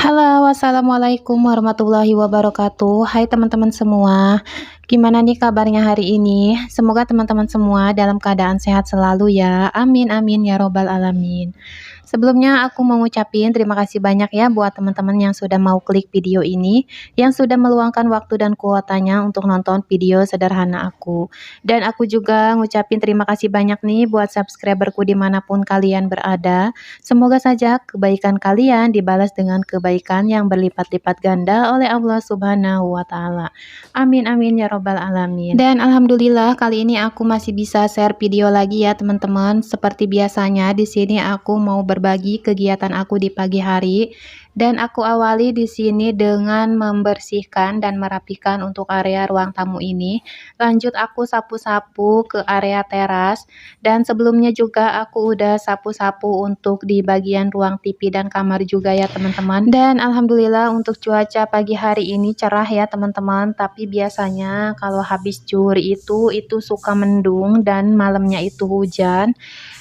Halo, wassalamualaikum warahmatullahi wabarakatuh. Hai teman-teman semua, gimana nih kabarnya hari ini? Semoga teman-teman semua dalam keadaan sehat selalu ya. Amin amin ya robbal alamin. Sebelumnya aku mau ngucapin terima kasih banyak ya buat teman-teman yang sudah mau klik video ini, yang sudah meluangkan waktu dan kuotanya untuk nonton video sederhana aku. Dan aku juga ngucapin terima kasih banyak nih buat subscriberku dimanapun kalian berada. Semoga saja kebaikan kalian dibalas dengan kebaikan yang berlipat-lipat ganda oleh Allah Subhanahu wa Ta'ala. Amin, amin ya Robbal 'Alamin. Dan alhamdulillah, kali ini aku masih bisa share video lagi ya, teman-teman. Seperti biasanya, di sini aku mau berbagi kegiatan aku di pagi hari. Dan aku awali di sini dengan membersihkan dan merapikan untuk area ruang tamu ini. Lanjut aku sapu-sapu ke area teras. Dan sebelumnya juga aku udah sapu-sapu untuk di bagian ruang TV dan kamar juga ya teman-teman. Dan alhamdulillah untuk cuaca pagi hari ini cerah ya teman-teman. Tapi biasanya kalau habis zuhur itu suka mendung dan malamnya itu hujan.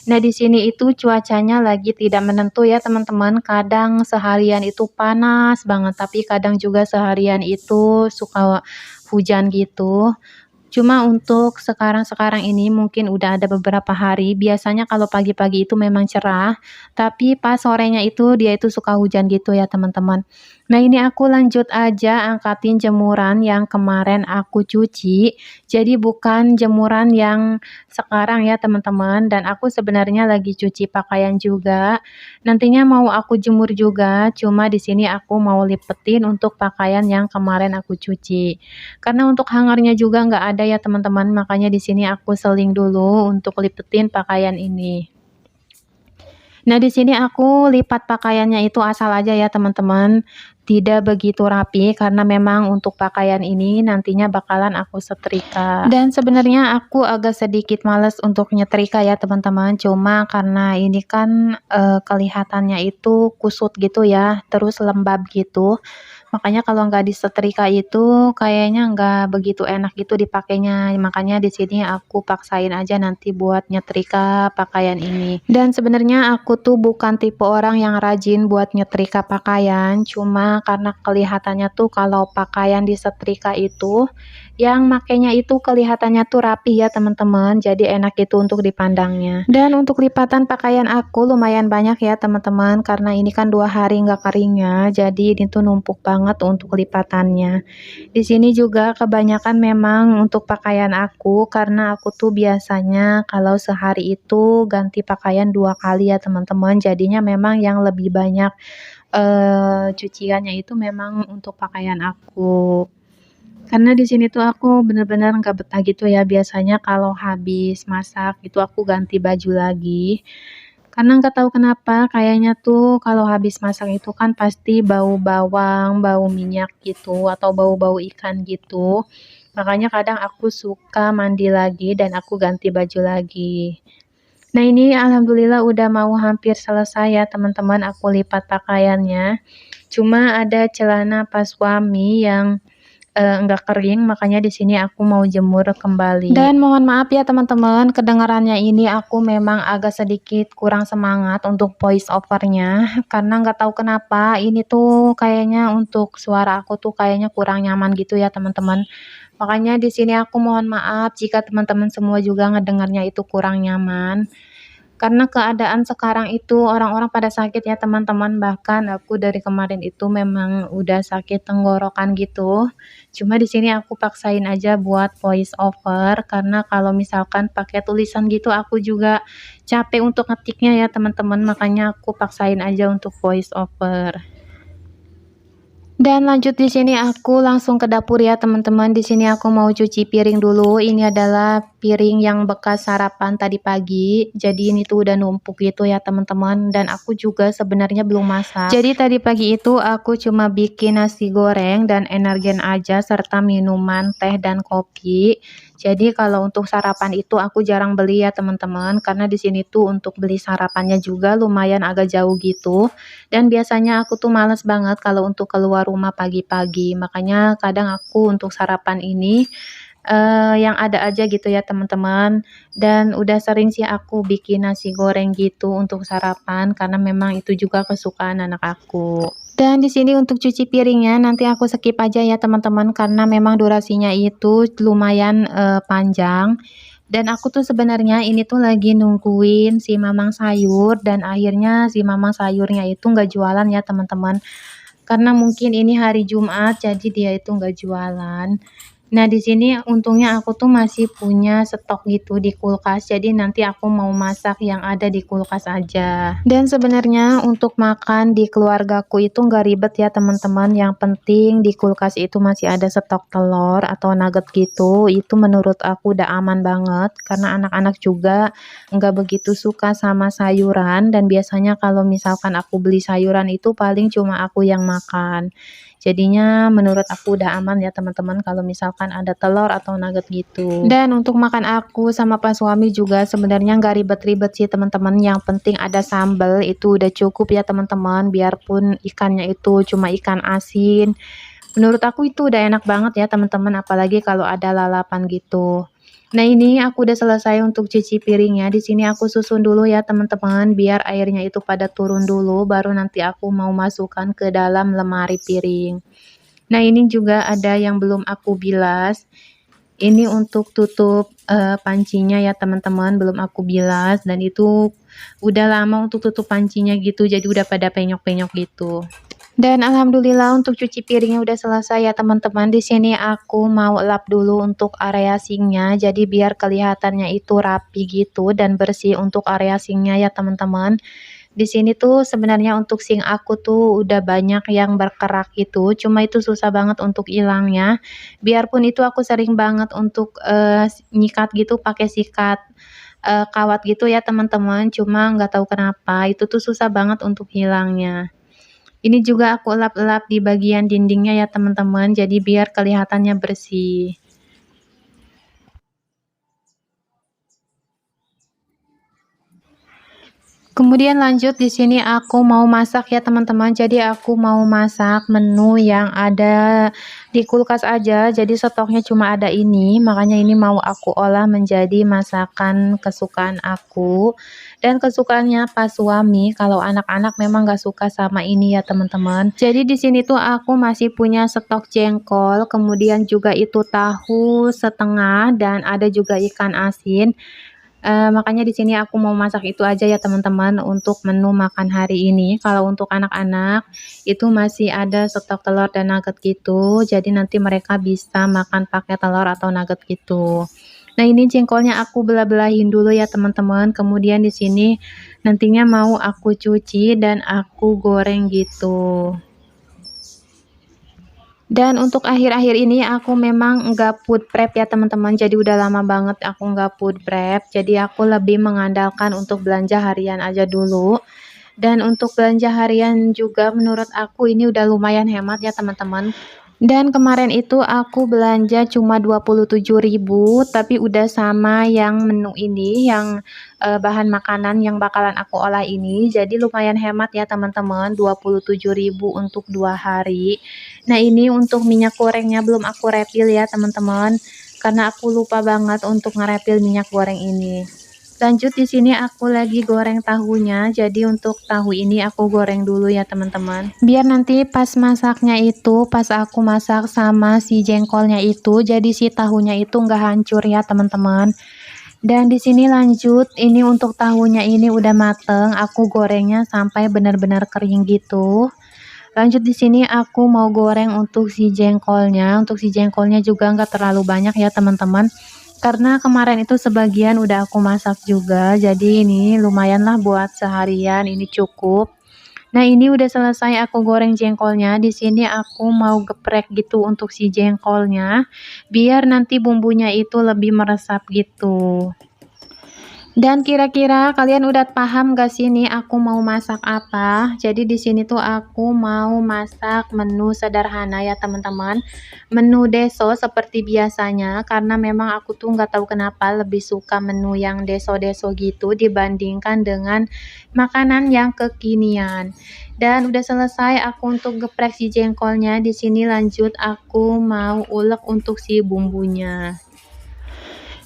Nah, di sini itu cuacanya lagi tidak menentu ya teman-teman. Kadang seharian itu panas banget, tapi kadang juga seharian itu suka hujan gitu. Cuma untuk sekarang-sekarang ini mungkin udah ada beberapa hari, biasanya kalau pagi-pagi itu memang cerah, tapi pas sorenya itu dia itu suka hujan gitu ya teman-teman. Nah, ini aku lanjut aja angkatin jemuran yang kemarin aku cuci. Jadi bukan jemuran yang sekarang ya teman-teman, dan aku sebenarnya lagi cuci pakaian juga. Nantinya mau aku jemur juga, cuma di sini aku mau lipetin untuk pakaian yang kemarin aku cuci. Karena untuk hangarnya juga nggak ada ya teman-teman, makanya di sini aku seling dulu untuk lipetin pakaian ini. Nah, di sini aku lipat pakaiannya itu asal aja ya teman-teman, tidak begitu rapi karena memang untuk pakaian ini nantinya bakalan aku setrika. Dan sebenarnya aku agak sedikit males untuk nyetrika ya teman-teman, cuma karena ini kan kelihatannya itu kusut gitu ya, terus lembab gitu. Makanya kalau nggak disetrika itu kayaknya nggak begitu enak gitu dipakainya. Makanya di sini aku paksain aja nanti buat nyetrika pakaian ini. Dan sebenarnya aku tuh bukan tipe orang yang rajin buat nyetrika pakaian, cuma karena kelihatannya tuh kalau pakaian disetrika itu yang makainya itu kelihatannya tuh rapi ya teman-teman, jadi enak itu untuk dipandangnya. Dan untuk lipatan pakaian aku lumayan banyak ya teman-teman, karena ini kan 2 hari nggak keringnya, jadi ini tuh numpuk banget untuk lipatannya. Di sini juga kebanyakan memang untuk pakaian aku, karena aku tuh biasanya kalau sehari itu ganti pakaian 2 kali ya teman-teman, jadinya memang yang lebih banyak cuciannya itu memang untuk pakaian aku. Karena di sini tuh aku bener-bener nggak betah gitu ya, biasanya kalau habis masak itu aku ganti baju lagi. Karena nggak tahu kenapa kayaknya tuh kalau habis masak itu kan pasti bau bawang, bau minyak gitu atau bau-bau ikan gitu. Makanya kadang aku suka mandi lagi dan aku ganti baju lagi. Nah, ini alhamdulillah udah mau hampir selesai ya teman-teman aku lipat pakaiannya. Cuma ada celana pas suami yang enggak kering, makanya di sini aku mau jemur kembali. Dan mohon maaf ya teman-teman, kedengarannya ini aku memang agak sedikit kurang semangat untuk voice overnya, karena nggak tahu kenapa ini tuh kayaknya untuk suara aku tuh kayaknya kurang nyaman gitu ya teman-teman. Makanya di sini aku mohon maaf jika teman-teman semua juga ngedengarnya itu kurang nyaman. Karena keadaan sekarang itu orang-orang pada sakit ya teman-teman, bahkan aku dari kemarin itu memang udah sakit tenggorokan gitu. Cuma di sini aku paksain aja buat voice over, karena kalau misalkan pakai tulisan gitu aku juga capek untuk ngetiknya ya teman-teman, makanya aku paksain aja untuk voice over. Dan lanjut di sini aku langsung ke dapur ya teman-teman. Di sini aku mau cuci piring dulu. Ini adalah piring yang bekas sarapan tadi pagi. Jadi ini tuh udah numpuk gitu ya teman-teman. Dan aku juga sebenarnya belum masak. Jadi tadi pagi itu aku cuma bikin nasi goreng dan energen aja serta minuman teh dan kopi. Jadi kalau untuk sarapan itu aku jarang beli ya teman-teman, karena di sini tuh untuk beli sarapannya juga lumayan agak jauh gitu. Dan biasanya aku tuh males banget kalau untuk keluar rumah pagi-pagi. Makanya kadang aku untuk sarapan ini yang ada aja gitu ya teman-teman. Dan udah sering sih aku bikin nasi goreng gitu untuk sarapan karena memang itu juga kesukaan anak aku. Dan di sini untuk cuci piringnya nanti aku skip aja ya teman-teman, karena memang durasinya itu lumayan, panjang. Dan aku tuh sebenarnya ini tuh lagi nungguin si mamang sayur, dan akhirnya si mamang sayurnya itu nggak jualan ya teman-teman. Karena mungkin ini hari Jumat, jadi dia itu nggak jualan. Nah, di sini untungnya aku tuh masih punya stok gitu di kulkas, jadi nanti aku mau masak yang ada di kulkas aja. Dan sebenarnya untuk makan di keluargaku itu nggak ribet ya teman-teman, yang penting di kulkas itu masih ada stok telur atau nugget gitu, itu menurut aku udah aman banget, karena anak-anak juga nggak begitu suka sama sayuran, dan biasanya kalau misalkan aku beli sayuran itu paling cuma aku yang makan. Jadinya menurut aku udah aman ya teman-teman kalau misalkan ada telur atau nugget gitu. Dan untuk makan aku sama pas suami juga sebenarnya nggak ribet-ribet sih teman-teman. Yang penting ada sambal, itu udah cukup ya teman-teman. Biarpun ikannya itu cuma ikan asin. Menurut aku itu udah enak banget ya teman-teman, apalagi kalau ada lalapan gitu. Nah, ini aku udah selesai untuk cuci piringnya. Di sini aku susun dulu ya teman-teman, biar airnya itu pada turun dulu, baru nanti aku mau masukkan ke dalam lemari piring. Nah, ini juga ada yang belum aku bilas. Ini untuk tutup pancinya ya teman-teman, belum aku bilas, dan itu udah lama untuk tutup pancinya gitu, jadi udah pada penyok-penyok gitu. Dan alhamdulillah untuk cuci piringnya udah selesai ya teman-teman. Di sini aku mau lap dulu untuk area sinknya, jadi biar kelihatannya itu rapi gitu dan bersih untuk area sinknya ya teman-teman. Di sini tuh sebenarnya untuk sink aku tuh udah banyak yang berkerak gitu, cuma itu susah banget untuk hilangnya. Biarpun itu aku sering banget untuk nyikat gitu pakai sikat kawat gitu ya teman-teman, cuma nggak tahu kenapa itu tuh susah banget untuk hilangnya. Ini juga aku lap-lap di bagian dindingnya ya teman-teman, jadi biar kelihatannya bersih. Kemudian lanjut di sini aku mau masak ya teman-teman. Jadi aku mau masak menu yang ada di kulkas aja. Jadi stoknya cuma ada ini, makanya ini mau aku olah menjadi masakan kesukaan aku dan kesukaannya pas suami. Kalau anak-anak memang gak suka sama ini ya teman-teman. Jadi di sini tuh aku masih punya stok jengkol, kemudian juga itu tahu setengah, dan ada juga ikan asin. Makanya di sini aku mau masak itu aja ya teman-teman untuk menu makan hari ini. Kalau untuk anak-anak itu masih ada stok telur dan nugget gitu, jadi nanti mereka bisa makan pakai telur atau nugget gitu. Nah, ini jengkolnya aku belah-belahin dulu ya teman-teman, kemudian di sini nantinya mau aku cuci dan aku goreng gitu. Dan untuk akhir-akhir ini aku memang nggak food prep ya teman-teman, jadi udah lama banget aku nggak food prep, jadi aku lebih mengandalkan untuk belanja harian aja dulu. Dan untuk belanja harian juga menurut aku ini udah lumayan hemat ya teman-teman. Dan kemarin itu aku belanja cuma 27.000, tapi udah sama yang menu ini, yang bahan makanan yang bakalan aku olah ini. Jadi lumayan hemat ya teman-teman, 27.000 untuk 2 hari. Nah, ini untuk minyak gorengnya belum aku refill ya teman-teman, karena aku lupa banget untuk nge-refill minyak goreng ini. Lanjut di sini aku lagi goreng tahunya. Jadi untuk tahu ini aku goreng dulu ya teman-teman. Biar nanti pas masaknya itu, pas aku masak sama si jengkolnya itu, jadi si tahunya itu nggak hancur ya teman-teman. Dan di sini lanjut, ini untuk tahunya ini udah mateng, aku gorengnya sampai benar-benar kering gitu. Lanjut di sini aku mau goreng untuk si jengkolnya. Untuk si jengkolnya juga nggak terlalu banyak ya teman-teman, karena kemarin itu sebagian udah aku masak juga, jadi ini lumayan lah buat seharian, ini cukup. Nah, ini udah selesai aku goreng jengkolnya. Di sini aku mau geprek gitu untuk si jengkolnya, biar nanti bumbunya itu lebih meresap gitu. Dan kira-kira kalian udah paham gak sih nih aku mau masak apa? Jadi di sini tuh aku mau masak menu sederhana ya teman-teman. Menu deso seperti biasanya, karena memang aku tuh nggak tahu kenapa lebih suka menu yang deso-deso gitu dibandingkan dengan makanan yang kekinian. Dan udah selesai aku untuk geprek si jengkolnya. Di sini lanjut aku mau ulek untuk si bumbunya.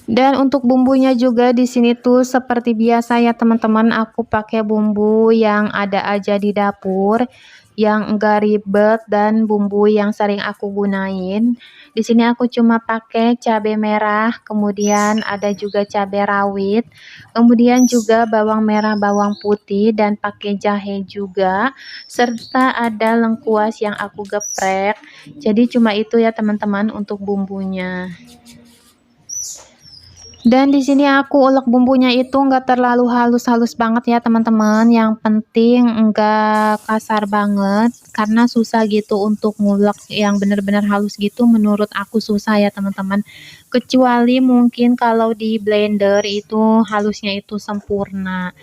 Dan untuk bumbunya juga di sini tuh seperti biasa ya teman-teman, aku pakai bumbu yang ada aja di dapur, yang enggak ribet dan bumbu yang sering aku gunain. Di sini aku cuma pakai cabai merah, kemudian ada juga cabai rawit, kemudian juga bawang merah, bawang putih dan pakai jahe juga, serta ada lengkuas yang aku geprek. Jadi cuma itu ya teman-teman untuk bumbunya. Dan di sini aku ulek bumbunya itu enggak terlalu halus-halus banget ya teman-teman, yang penting enggak kasar banget, karena susah gitu untuk ngulek yang bener-bener halus gitu, menurut aku susah ya teman-teman. Kecuali mungkin kalau di blender itu halusnya itu sempurna.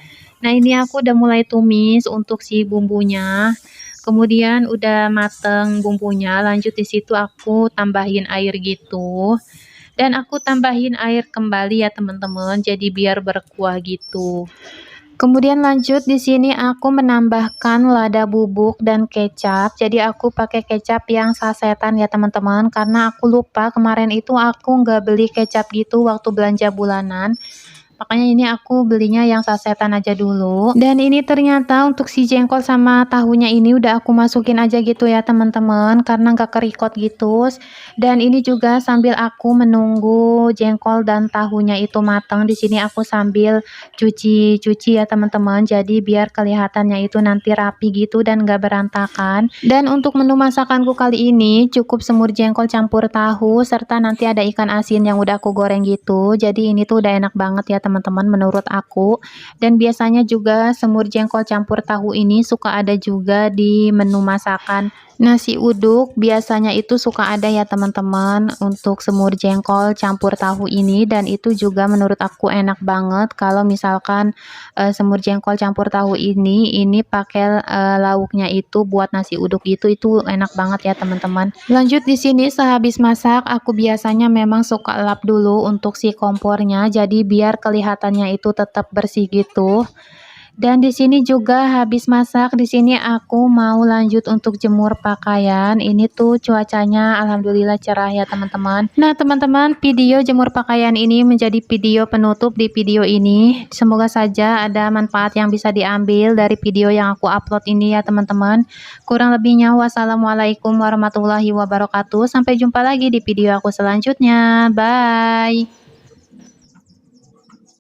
Nah ini aku udah mulai tumis untuk si bumbunya, kemudian udah mateng bumbunya, lanjut di situ aku tambahin air gitu. Dan aku tambahin air kembali ya teman-teman, jadi biar berkuah gitu. Kemudian lanjut di sini aku menambahkan lada bubuk dan kecap. Jadi aku pakai kecap yang sasetan ya teman-teman, karena aku lupa kemarin itu aku nggak beli kecap gitu waktu belanja bulanan. Makanya ini aku belinya yang sasetan aja dulu. Dan ini ternyata untuk si jengkol sama tahunya ini udah aku masukin aja gitu ya teman-teman, karena nggak kerikot gitu. Dan ini juga sambil aku menunggu jengkol dan tahunya itu matang, di sini aku sambil cuci-cuci ya teman-teman. Jadi biar kelihatannya itu nanti rapi gitu dan nggak berantakan. Dan untuk menu masakanku kali ini cukup semur jengkol campur tahu, serta nanti ada ikan asin yang udah aku goreng gitu. Jadi ini tuh udah enak banget ya teman-teman menurut aku. Dan biasanya juga semur jengkol campur tahu ini suka ada juga di menu masakan nasi uduk, biasanya itu suka ada ya teman-teman untuk semur jengkol campur tahu ini. Dan itu juga menurut aku enak banget kalau misalkan semur jengkol campur tahu ini pakai lauknya itu buat nasi uduk itu enak banget ya teman-teman. Lanjut di sini sehabis masak aku biasanya memang suka lap dulu untuk si kompornya, jadi biar kelihatannya itu tetap bersih gitu. Dan di sini juga habis masak, di sini aku mau lanjut untuk jemur pakaian. Ini tuh cuacanya alhamdulillah cerah ya teman-teman. Nah teman-teman, video jemur pakaian ini menjadi video penutup di video ini. Semoga saja ada manfaat yang bisa diambil dari video yang aku upload ini ya teman-teman. Kurang lebihnya wassalamualaikum warahmatullahi wabarakatuh. Sampai jumpa lagi di video aku selanjutnya. Bye.